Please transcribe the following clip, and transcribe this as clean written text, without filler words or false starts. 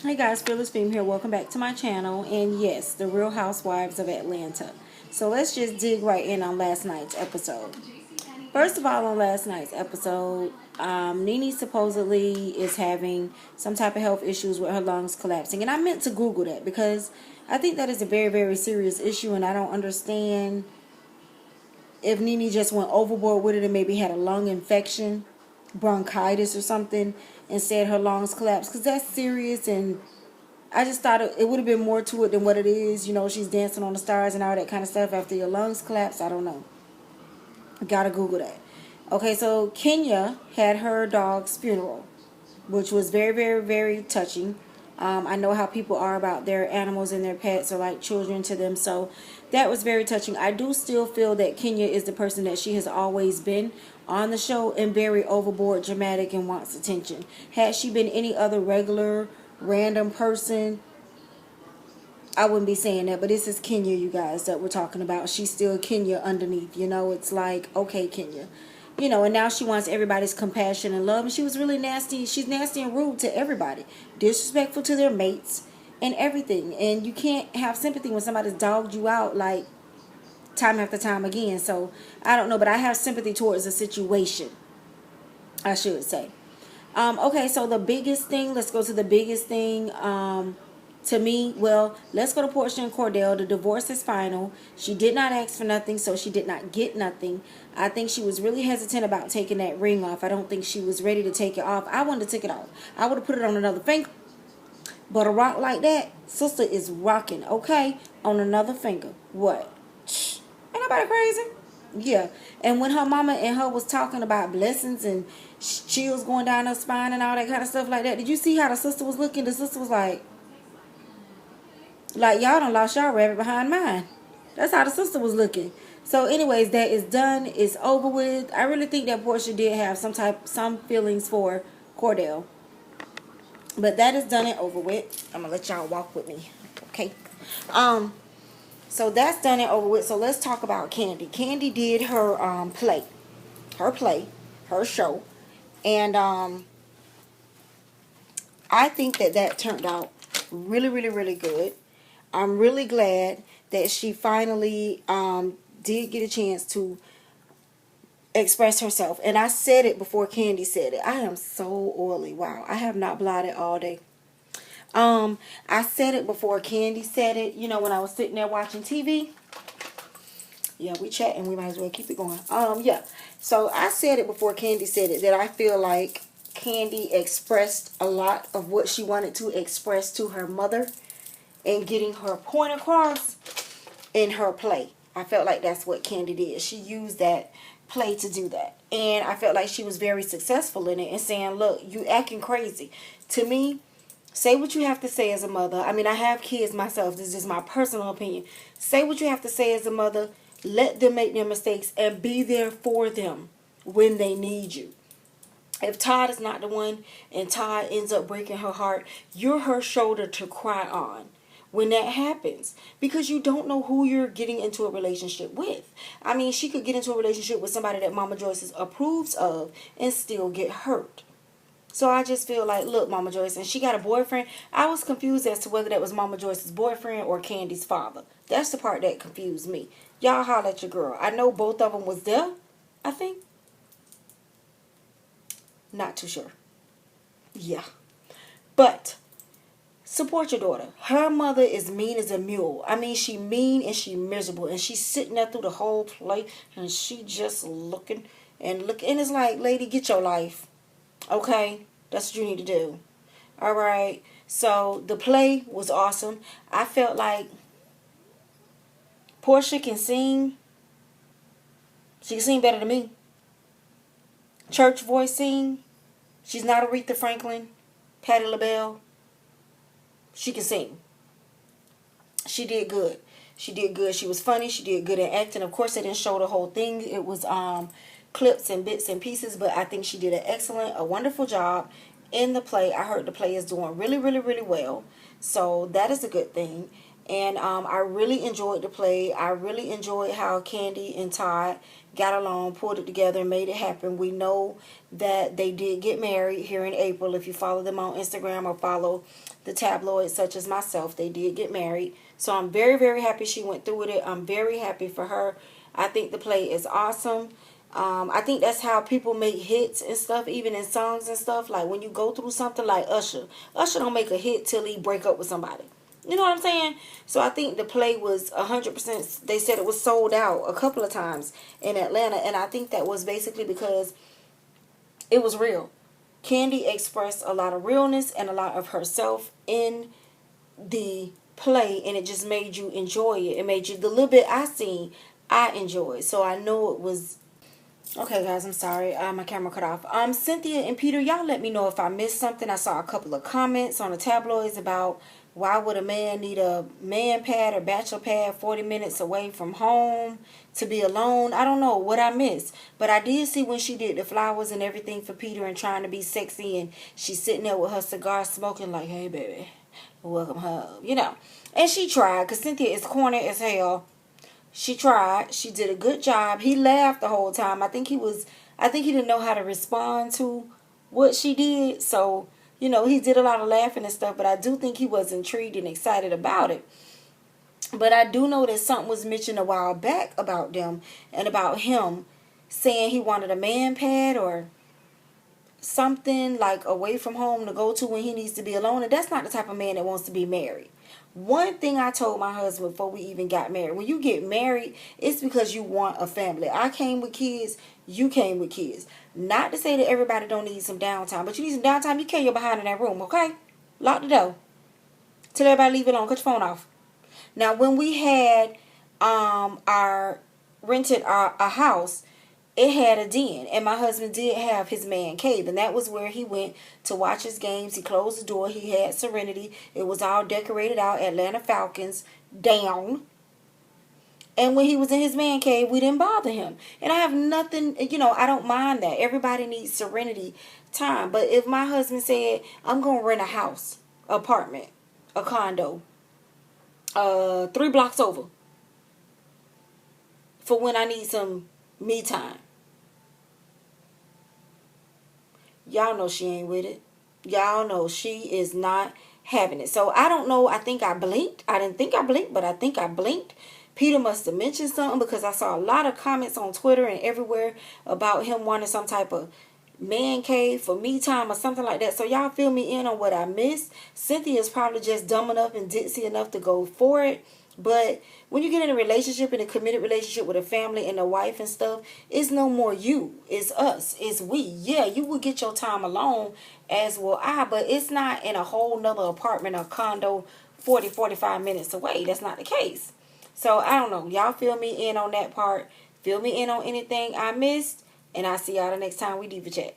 Hey guys, Fearless Femme here. Welcome back to my channel. And yes, the Real Housewives of Atlanta. So let's just dig right in on last night's episode. First of all, on last night's episode, NENE supposedly is having some type of health issues with her lungs collapsing. And I meant to Google that because I think that is a very, very serious issue. And I don't understand if NENE just went overboard with it and maybe had a lung infection, bronchitis or something, and said her lungs collapsed. Because that's serious, and I just thought it would have been more to it than what it is. You know, she's dancing on the stars and all that kind of stuff after your lungs collapse. I don't know. I gotta Google that. Okay, so Kenya had her dog's funeral, which was very, very, very touching. I know how people are about their animals and their pets are like children to them. So that was very touching. I do still feel that Kenya is the person that she has always been on the show, and very overboard, dramatic, and wants attention. Had she been any other regular, random person, I wouldn't be saying that. But this is Kenya, you guys, that we're talking about. She's still Kenya underneath. You know, it's like, okay, Kenya. You know, and now she wants everybody's compassion and love. And she was really nasty. She's nasty and rude to everybody. Disrespectful to their mates and everything. And you can't have sympathy when somebody's dogged you out like time after time again. So, I don't know. But I have sympathy towards the situation, I should say. Okay, so the biggest thing, let's go to the biggest thing. To me, well, let's go to Porsha and Cordell. The divorce is final. She did not ask for nothing, so she did not get nothing. I think she was really hesitant about taking that ring off. I don't think she was ready to take it off. I wanted to take it off. I would have put it on another finger. But a rock like that, sister is rocking, okay, on another finger. What? Shh. Ain't nobody crazy. Yeah. And when her mama and her was talking about blessings and chills going down her spine and all that kind of stuff like that, did you see how the sister was looking? The sister was like y'all done lost y'all rabbit behind mine. That's how the sister was looking. So anyways, that is done. It's over with. I really think that Porsha did have some feelings for Cordell. But that is done and over with. I'm going to let y'all walk with me. Okay. So that's done and over with. So let's talk about Kandi. Kandi did her her show. And I think that turned out really, really, really good. I'm really glad that she finally did get a chance to express herself. And I said it before Kandi said it. I am so oily. Wow. I have not blotted all day. I said it before Kandi said it. You know, when I was sitting there watching TV. Yeah, we chatting. We might as well keep it going. Yeah. So I said it before Kandi said it, that I feel like Kandi expressed a lot of what she wanted to express to her mother and getting her point across in her play. I felt like that's what Kandi did. She used that play to do that. And I felt like she was very successful in it and saying, look, you acting crazy. To me, say what you have to say as a mother. I mean, I have kids myself. This is my personal opinion. Say what you have to say as a mother. Let them make their mistakes and be there for them when they need you. If Todd is not the one and Todd ends up breaking her heart, you're her shoulder to cry on when that happens, because you don't know who you're getting into a relationship with. I mean, she could get into a relationship with somebody that Mama Joyce approves of and still get hurt. So I just feel like, look, Mama Joyce, and she got a boyfriend. I was confused as to whether that was Mama Joyce's boyfriend or Kandi's father. That's the part that confused me. Y'all holler at your girl. I know both of them was there, I think. Not too sure. Yeah. But support your daughter. Her mother is mean as a mule. I mean, she mean and she miserable. And she's sitting there through the whole play. And she just looking and looking. And it's like, lady, get your life. Okay? That's what you need to do. Alright? So, the play was awesome. I felt like Porsha can sing. She can sing better than me. Church voice sing. She's not Aretha Franklin, Patti LaBelle. She can sing. She did good. She did good. She was funny. She did good at acting. Of course, they didn't show the whole thing. It was clips and bits and pieces. But I think she did a wonderful job in the play. I heard the play is doing really, really, really well. So that is a good thing. And I really enjoyed the play. I really enjoyed how Kandi and Todd got along, pulled it together, and made it happen. We know that they did get married here in April. If you follow them on Instagram or follow the tabloids such as myself, they did get married. So I'm very, very happy she went through with it. I'm very happy for her. I think the play is awesome. I think that's how people make hits and stuff, even in songs and stuff. Like when you go through something like Usher. Usher don't make a hit till he break up with somebody. You know what I'm saying? So I think the play was 100%. They said it was sold out a couple of times in Atlanta. And I think that was basically because it was real. Kandi expressed a lot of realness and a lot of herself in the play. And it just made you enjoy it. It made you, the little bit I seen, I enjoyed. So I know it was... Okay, guys, I'm sorry. My camera cut off. Cynthia and Peter, y'all let me know if I missed something. I saw a couple of comments on the tabloids about why would a man need a man pad or bachelor pad 40 minutes away from home to be alone. I don't know what I missed. But I did see when she did the flowers and everything for Peter and trying to be sexy. And she's sitting there with her cigar smoking like, hey, baby, welcome home. You know. And she tried because Cynthia is corny as hell. She tried. She did a good job. He laughed the whole time. I think he didn't know how to respond to what she did. So, you know, he did a lot of laughing and stuff. But I do think he was intrigued and excited about it. But I do know that something was mentioned a while back about them and about him saying he wanted a man pad or something like away from home to go to when he needs to be alone. And that's not the type of man that wants to be married. One thing I told my husband before we even got married, when you get married, it's because you want a family. I came with kids, you came with kids. Not to say that everybody don't need some downtime, but you need some downtime, you carry your behind in that room, okay? Lock the door. Tell everybody leave it on, cut your phone off. Now, when we had rented a house, it had a den, and my husband did have his man cave, and that was where he went to watch his games. He closed the door. He had Serenity. It was all decorated out, Atlanta Falcons down. And when he was in his man cave, we didn't bother him. And I have nothing, you know, I don't mind that. Everybody needs serenity time. But if my husband said, I'm going to rent a house, apartment, a condo, 3 blocks over, for when I need some me time. Y'all know she ain't with it. Y'all know she is not having it. So I don't know. I think I blinked. I didn't think I blinked, but I think I blinked. Peter must have mentioned something because I saw a lot of comments on Twitter and everywhere about him wanting some type of man cave for me time or something like that. So y'all fill me in on what I missed. Cynthia is probably just dumb enough and ditzy enough to go for it. But when you get in a relationship, in a committed relationship with a family and a wife and stuff, it's no more you. It's us. It's we. Yeah, you will get your time alone, as will I. But it's not in a whole nother apartment or condo 40, 45 minutes away. That's not the case. So, I don't know. Y'all fill me in on that part. Fill me in on anything I missed. And I'll see y'all the next time we Diva Chat.